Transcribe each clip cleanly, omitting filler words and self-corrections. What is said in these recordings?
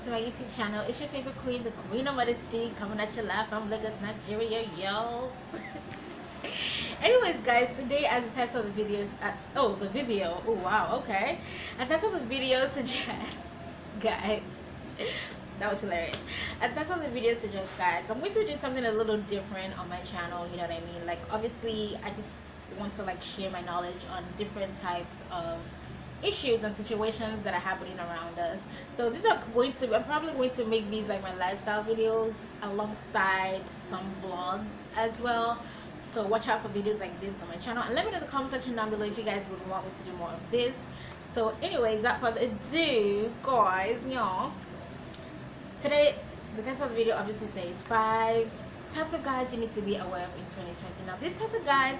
to my YouTube channel. It's your favorite queen, the queen of modesty, coming at you live from Lagos, Nigeria, yo. Anyways, guys, today as the title of the video, oh wow, okay. As the title of the video suggests, guys, that was hilarious. As the title of the video suggests, guys, I'm going to do something a little different on my channel. You know what I mean? Like, obviously, I just want to like share my knowledge on different types of issues and situations that are happening around us. So these are going to, I'm probably going to make these like my lifestyle videos alongside some vlogs as well. So watch out for videos like this on my channel, and let me know in the comment section down below if you guys would want me to do more of this. So anyways, without further ado, guys, y'all, today the title of the video obviously says 5 types of guys you need to be aware of in 2020. Now these types of guys,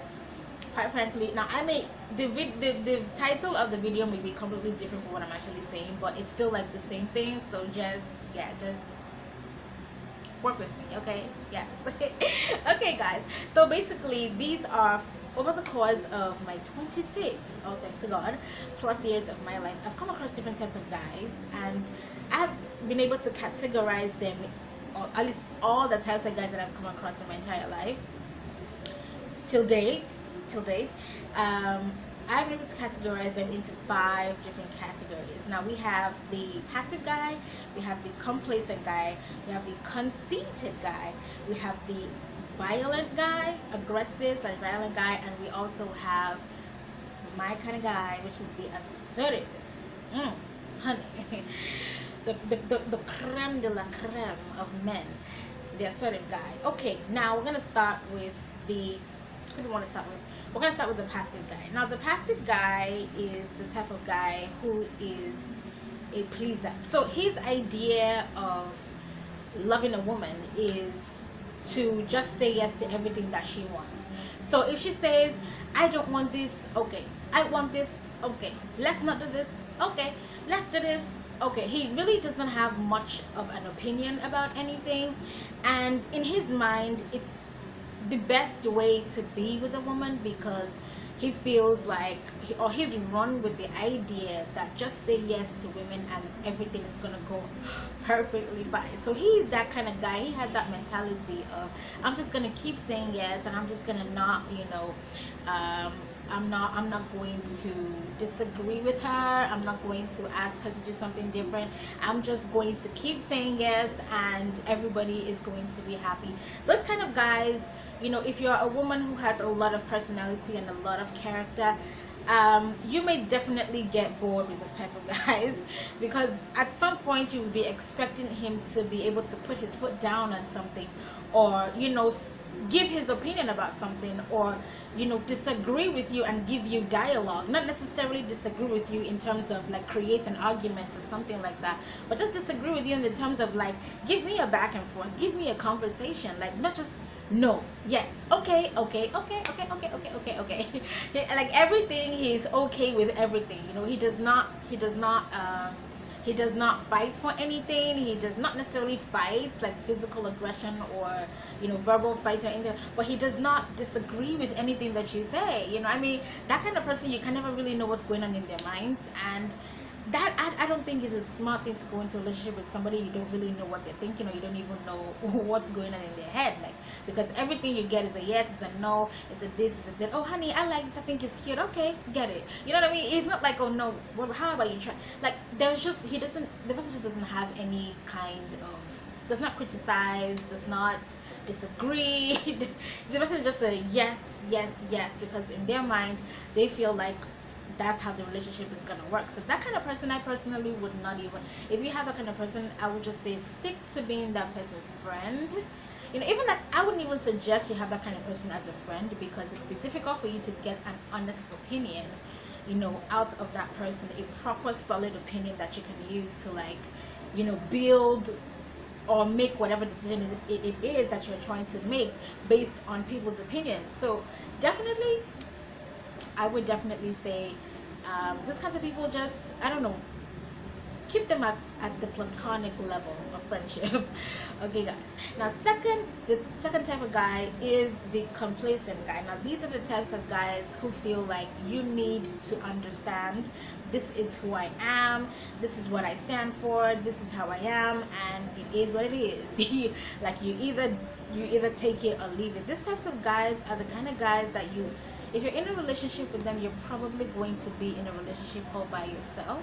quite frankly, now I may the title of the video may be completely different from what I'm actually saying, but it's still like the same thing. So just work with me, okay? Yeah. Okay, guys, so basically these are over the course of my 26, oh thanks to God, plus years of my life, I've come across different types of guys, and I've been able to categorize them, or at least all the types of guys that I've come across in my entire life till date. I'm able to categorize them into 5 different categories. Now we have the passive guy, we have the complacent guy, we have the conceited guy, we have the violent guy, aggressive and violent guy, and we also have my kind of guy, which is the assertive. Honey, the creme de la creme of men, the assertive guy. Okay, now we're gonna start with the, who do we want to start with? We're going to start with the passive guy. Now the passive guy is the type of guy who is a pleaser. So his idea of loving a woman is to just say yes to everything that she wants. So if she says, I don't want this, okay, I want this, okay, let's not do this, okay, let's do this, okay. He really doesn't have much of an opinion about anything, and in his mind it's the best way to be with a woman, because he feels like he's run with the idea that just say yes to women and everything is gonna go perfectly fine. So he's that kind of guy. He has that mentality of, I'm just gonna keep saying yes, and I'm just gonna not, you know, I'm not going to disagree with her. I'm not going to ask her to do something different. I'm just going to keep saying yes, and everybody is going to be happy. Those kind of guys, you know, if you're a woman who has a lot of personality and a lot of character, you may definitely get bored with this type of guys, because at some point you will be expecting him to be able to put his foot down on something, or, you know, give his opinion about something, or, you know, disagree with you and give you dialogue. Not necessarily disagree with you in terms of like create an argument or something like that, but just disagree with you in the terms of like, give me a back and forth, give me a conversation, like not just no, yes, okay. Like everything, he's okay with everything. You know, he does not fight for anything. He does not necessarily fight like physical aggression or, you know, verbal fight or anything, but he does not disagree with anything that you say. You know, I mean, that kind of person, you can never really know what's going on in their minds, and that I don't think is a smart thing to go into a relationship with somebody you don't really know what they're thinking, or you don't even know what's going on in their head. Like, because everything you get is a yes, it's a no, it's a this, it's a that. Oh honey, I like this, I think it's cute, okay, get it. You know what I mean? It's not like, oh no, well, how about you try? Like, there's just, the person just doesn't have any kind of, does not criticize, does not disagree. The person is just a yes, because in their mind they feel like that's how the relationship is gonna work. So that kind of person, I personally would not even, if you have that kind of person, I would just say stick to being that person's friend. You know, even like, I wouldn't even suggest you have that kind of person as a friend, because it would be difficult for you to get an honest opinion, you know, out of that person, a proper solid opinion that you can use to, like, you know, build or make whatever decision it is that you're trying to make based on people's opinions. So definitely, I would definitely say this kind of people, just, I don't know, keep them at the platonic level of friendship. Okay, guys. Now, the second type of guy is the complacent guy. Now, these are the types of guys who feel like you need to understand, this is who I am, this is what I stand for, this is how I am, and it is what it is. Like, you either take it or leave it. These types of guys are the kind of guys that if you're in a relationship with them, you're probably going to be in a relationship all by yourself,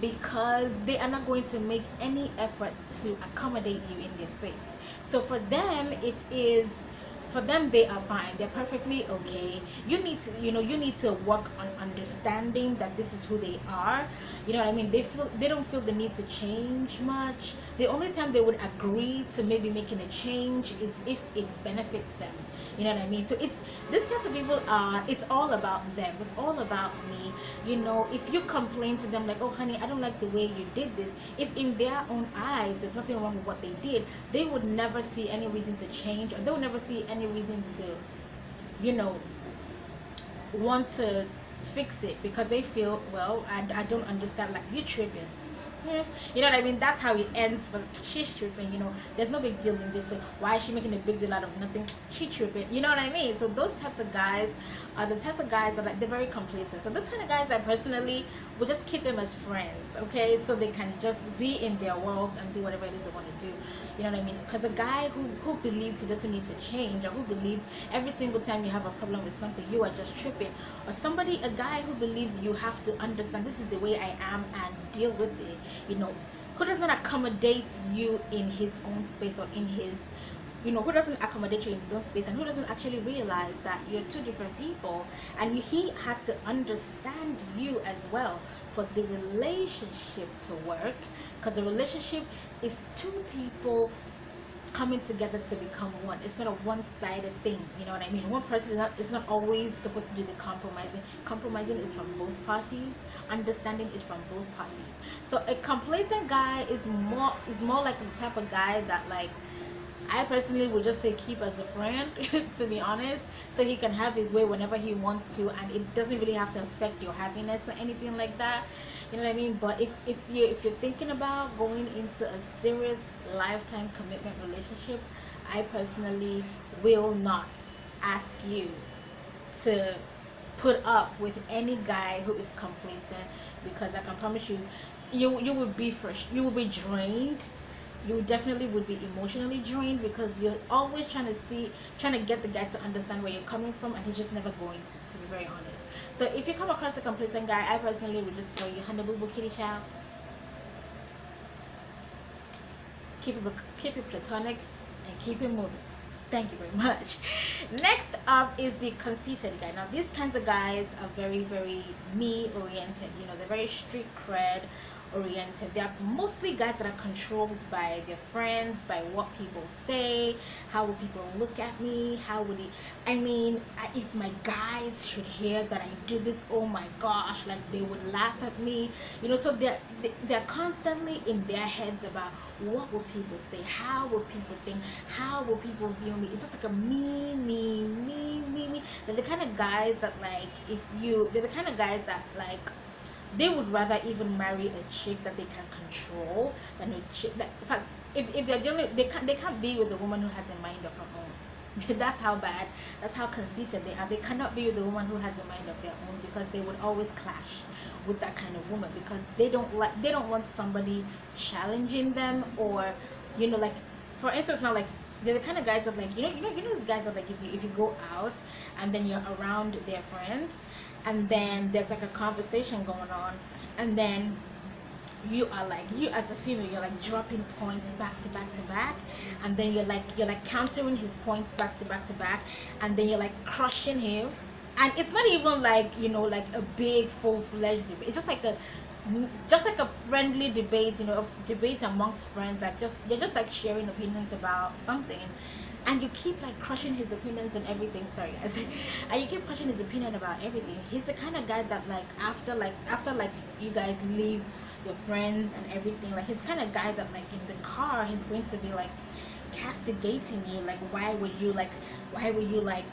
because they are not going to make any effort to accommodate you in their space. So for them, they are fine, they're perfectly okay. You need to work on understanding that this is who they are. You know what I mean? They don't feel the need to change much. The only time they would agree to maybe making a change is if it benefits them. You know what I mean? So it's this type of people it's all about them, it's all about me. If you complain to them like, oh honey, I don't like the way you did this, if in their own eyes there's nothing wrong with what they did, they would never see any reason to change, or they would never see any reason to want to fix it, because they feel, well, I don't understand, like, you tripping. You know what I mean? That's how it ends. For she's tripping. There's no big deal in this. So why is she making a big deal out of nothing? She tripping. You know what I mean? So those types of guys are the types of guys that, like, they're very complacent. So those kind of guys, I personally would just keep them as friends, okay? So they can just be in their world and do whatever it is they want to do. You know what I mean? Because a guy who believes he doesn't need to change, or who believes every single time you have a problem with something, you are just tripping, or a guy who believes you have to understand, this is the way I am, and deal with it, who doesn't accommodate you in his own space, or in his, who doesn't accommodate you in his own space, and who doesn't actually realize that you're two different people, and he has to understand you as well for the relationship to work, because the relationship is two people coming together to become one. It's not a one-sided thing. You know what I mean? One person is not always supposed to do the compromising. Compromising is from both parties. Understanding is from both parties. So a complacent guy is more like the type of guy that, like, I personally would just say keep as a friend, to be honest, so he can have his way whenever he wants to, and it doesn't really have to affect your happiness or anything like that. You know what I mean? But if you're thinking about going into a serious lifetime commitment relationship, I personally will not ask you to put up with any guy who is complacent, because I can promise you, you will be you will be drained. You definitely would be emotionally drained, because you're always trying to get the guy to understand where you're coming from, and he's just never going to be very honest. So if you come across a complacent guy, I personally would just tell you, honey boo boo kitty chow, keep it platonic and keep it moving. Thank you very much. Next up is the conceited guy. Now, these kinds of guys are very, very me oriented. They're very street cred oriented. They are mostly guys that are controlled by their friends, by what people say, how will people look at me, if my guys should hear that I do this, oh my gosh, like, they would laugh at me. So they're constantly in their heads about what will people say, how will people think, how will people view me. It's just like a me. They're the kind of guys that, like, they're the kind of guys that, like, they would rather even marry a chick that they can control than a chick that, in fact, if they're dealing, they can't be with a woman who has a mind of her own. That's how conceited they are. They cannot be with a woman who has a mind of their own, because they would always clash with that kind of woman, because they don't want somebody challenging them, or like, for instance, now, like, they're the kind of guys that, like, those guys that, like, if you go out and then you're around their friends, and then there's, like, a conversation going on, and then you as a female, you're, like, dropping points back to back to back, and then you're like countering his points back to back to back, and then you're, like, crushing him. And it's not even like, like a big full-fledged debate. It's just like a friendly debate, debate amongst friends, like, you're just like sharing opinions about something, and you keep, like, crushing his opinions and everything. Sorry, guys. And you keep crushing his opinion about everything. He's the kind of guy that, like, after you guys leave your friends and everything, like, he's kind of guy that, like, in the car, he's going to be like, castigating you, like why were you like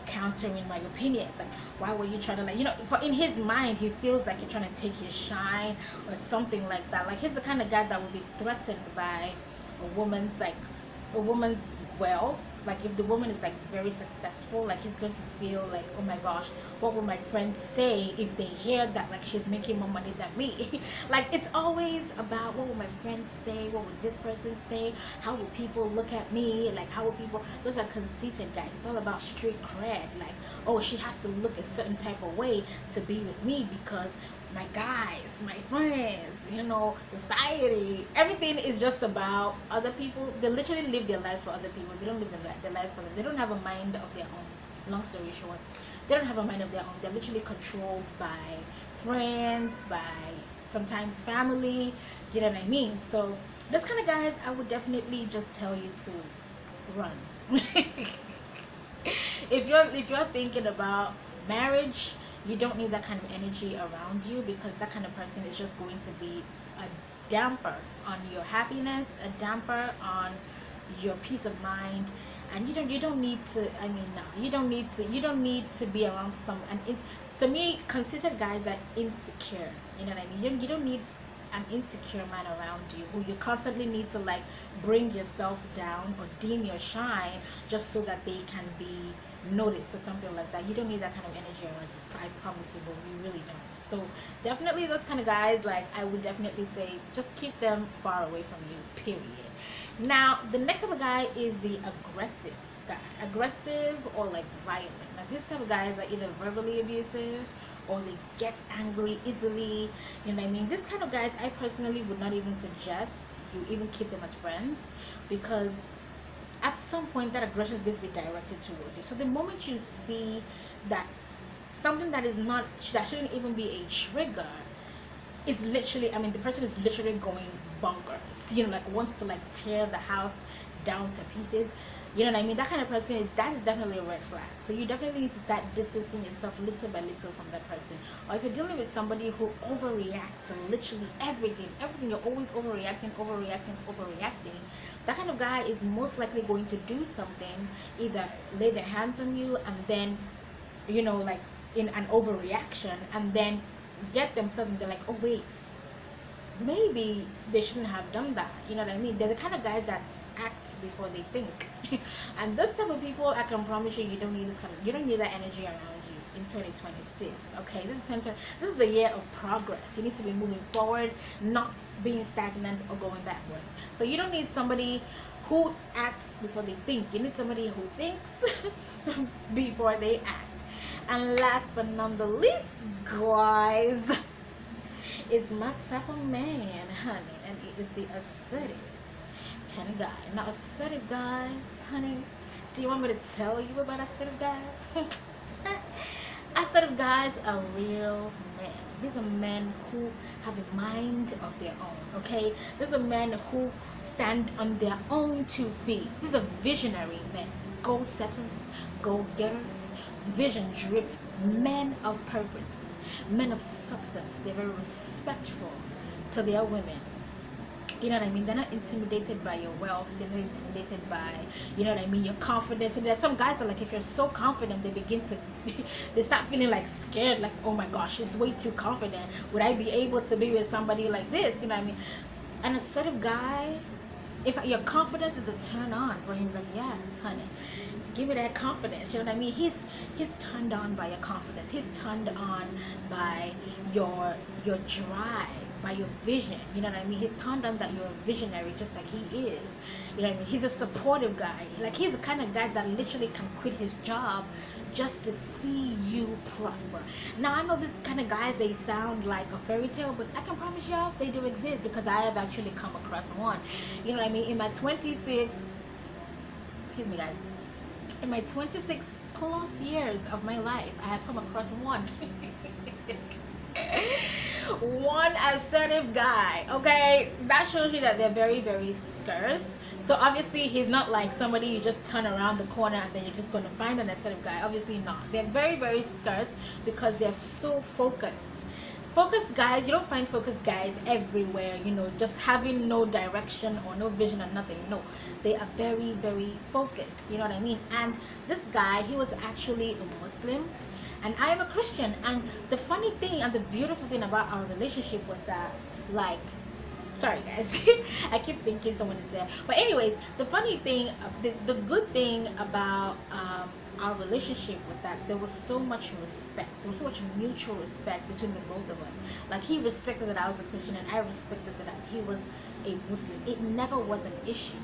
countering my opinions, like why were you trying to, like, for in his mind he feels like you're trying to take his shine or something like that. Like he's the kind of guy that would be threatened by a woman's wealth. Like if the woman is like very successful, like he's going to feel like, oh my gosh, what will my friends say if they hear that like she's making more money than me? Like it's always about what will my friends say, what would this person say, how will people look at me, like how will people, those are conceited guys. It's all about street cred, like, oh, she has to look a certain type of way to be with me because my guys, my friends, society, everything is just about other people. They literally live their lives for other people. They don't live their lives for them. They don't have a mind of their own. Long story short, they don't have a mind of their own. They're literally controlled by friends, by sometimes family. Do you know what I mean? So those kind of guys, I would definitely just tell you to run. if you're thinking about marriage, you don't need that kind of energy around you, because that kind of person is just going to be a damper on your happiness, a damper on your peace of mind. And you don't need to, no, you don't need to be around to me, considered guys are insecure. You know what I mean? You don't need an insecure man around you who you constantly need to like bring yourself down or dim your shine just so that they can be noticed or something like that. You don't need that kind of energy around you, I promise you, but we really don't. So definitely those kind of guys, like I would definitely say just keep them far away from you, period. Now the next type of guy is the aggressive guy, aggressive or like violent. Now this type of guys are either verbally abusive or they get angry easily. You know what I mean? This kind of guys, I personally would not even suggest you even keep them as friends, because at some point that aggression is going to be directed towards you. So the moment you see that something that shouldn't even be a trigger is literally, the person is literally going bonkers, like wants to like tear the house down to pieces. You know what I mean? That kind of person, that is definitely a red flag. So you definitely need to start distancing yourself little by little from that person. Or if you're dealing with somebody who overreacts to literally everything, you're always overreacting, that kind of guy is most likely going to do something, either lay their hands on you and then, like in an overreaction, and then get themselves and they're like, oh wait, maybe they shouldn't have done that. You know what I mean? They're the kind of guys that act before they think. And this type of people, I can promise you, you don't need that energy around you in 2026. Okay, this is the year of progress. You need to be moving forward, not being stagnant or going backwards. So you don't need somebody who acts before they think. You need somebody who thinks before they act. And last but not the least, guys, it's my type of man, honey, and it is the assertive kind of guy. Now, assertive guys, honey, do you want me to tell you about assertive guys? Assertive guys are real men. These are men who have a mind of their own, okay? These are men who stand on their own 2 feet. These are visionary men, goal setters, goal getters, vision driven, men of purpose, men of substance. They're very respectful to their women. You know what I mean? They're not intimidated by your wealth. They're not intimidated by, your confidence. And there's some guys that, like, if you're so confident, they start feeling like scared, like, oh my gosh, she's way too confident. Would I be able to be with somebody like this? You know what I mean? An assertive guy, if your confidence is a turn on for him, he's like, yes, honey, give me that confidence. You know what I mean? He's turned on by your confidence. He's turned on by your drive, by your vision. You know what I mean? He's turned on that you're a visionary, just like he is. You know what I mean? He's a supportive guy. Like, he's the kind of guy that literally can quit his job just to see you prosper. Now, I know this kind of guys, they sound like a fairy tale, but I can promise y'all they do exist, because I have actually come across one. You know what I mean? In my 26, excuse me guys, in my 26 plus years of my life, I have come across one. One assertive guy, okay? That shows you that they're very, very scarce. So obviously he's not like somebody you just turn around the corner and then you're just going to find an assertive guy. Obviously not. They're very, very scarce, because they're so focused focused guys, you don't find focused guys everywhere, you know, just having no direction or no vision or nothing. No, they are very, very focused, you know what I mean? And this guy, he was actually a Muslim, and I am a Christian. And the funny thing and the beautiful thing about our relationship was that, like, sorry guys, I keep thinking someone is there, but anyways, the funny thing, the good thing about our relationship was that there was so much respect, there was so much mutual respect between the both of us. Like, he respected that I was a Christian, and I respected that he was a Muslim. It never was an issue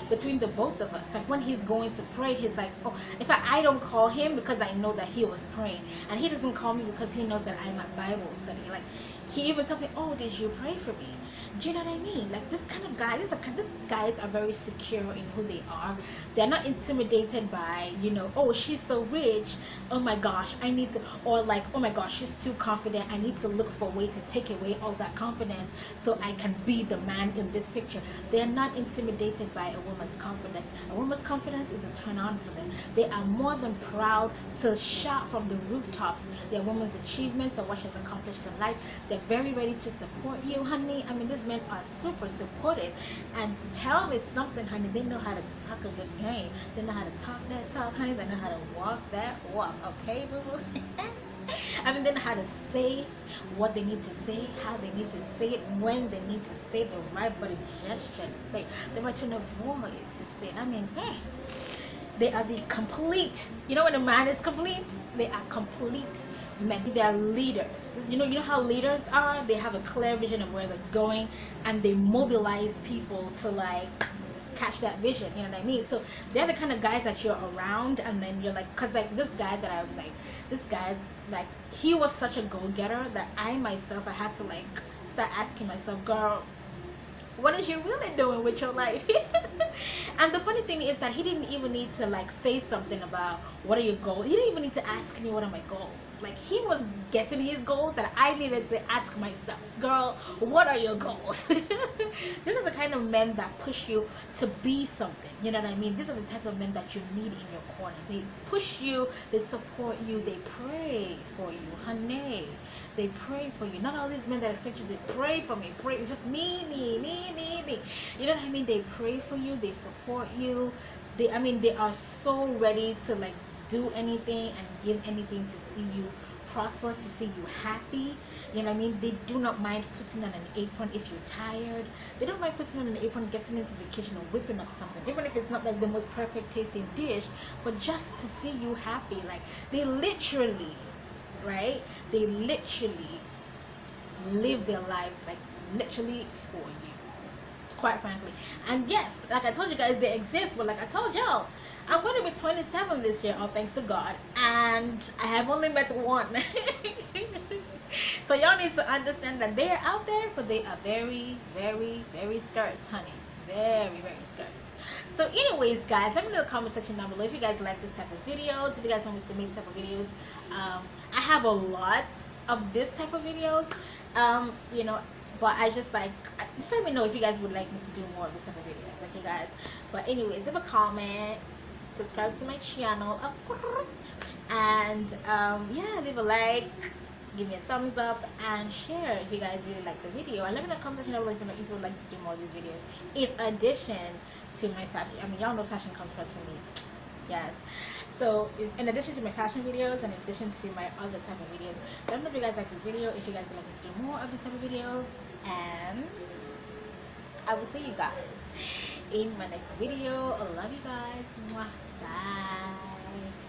between the both of us. Like, when he's going to pray, he's like, oh, in fact, I don't call him because I know that he was praying, and he doesn't call me because he knows that I'm at Bible study. Like, he even tells me, oh, did you pray for me? Do you know what I mean? Like, this kind of guy, these guys are very secure in who they are. They're not intimidated by, you know, oh, she's so rich, oh my gosh, I need to, or like, oh my gosh, she's too confident, I need to look for a way to take away all that confidence so I can be the man in this picture. They're not intimidated by a woman's confidence. A woman's confidence is a turn on for them. They are more than proud to shout from the rooftops their woman's achievements or what she's accomplished in life. They're very ready to support you, honey. I mean, these men are super supportive. And tell me something, honey, they know how to talk a good game. They know how to talk that talk, honey. They know how to walk that walk, okay, boo-boo? I mean, they know how to say what they need to say, how they need to say it, when they need to say the right body gesture to say, the right tone of voice to say it. I mean, they are the complete, you know when a man is complete? They are complete men. They are leaders. You know how leaders are? They have a clear vision of where they're going, and they mobilize people to, like, catch that vision, you know what I mean? So they're the kind of guys that you're around, and then you're like, because like this guy that I was like, this guy, like, he was such a go-getter that I myself, I had to like start asking myself, girl, what is you really doing with your life? And the funny thing is that he didn't even need to like say something about what are your goals. He didn't even need to ask me what are my goals. Like, he was getting his goals that I needed to ask myself, girl, what are your goals? These are the kind of men that push you to be something, you know what I mean? These are the types of men that you need in your corner. They push you, they support you, they pray for you, honey. They pray for you. Not all these men that expect you to pray for me, pray, it's just me. You know what I mean? They pray for you, they support you. I mean, they are so ready to like do anything and give anything to see you prosper, to see you happy. You know what I mean? They do not mind putting on an apron if you're tired. They don't mind putting on an apron, getting into the kitchen and whipping up something, even if it's not like the most perfect tasting dish, but just to see you happy. Like, they literally, right? They literally live their lives like literally for you, quite frankly. And yes, like I told you guys, they exist, but like I told y'all, I'm going to be 27 this year, all thanks to God, and I have only met one. So y'all need to understand that they are out there, but they are very, very, very scarce, honey. Very, very scarce. So anyways, guys, let me know in the comment section down below if you guys like this type of videos, if you guys want me to make type of videos. I have a lot of this type of videos, you know, but I just like, just let me know if you guys would like me to do more of this type of videos, okay guys? But anyways, leave a comment, subscribe to my channel, of course, and yeah, leave a like, give me a thumbs up, and share if you guys really like the video. And let me know in the comment section below if you would like to do more of these videos, in addition to my fashion. I mean, y'all know fashion comes first for me, yes. So in addition to my fashion videos and in addition to my other type of videos, let me know if you guys like this video, if you guys would like me to do more of this type of videos, and I will see you guys in my next video. I love you guys. Mwah. Bye.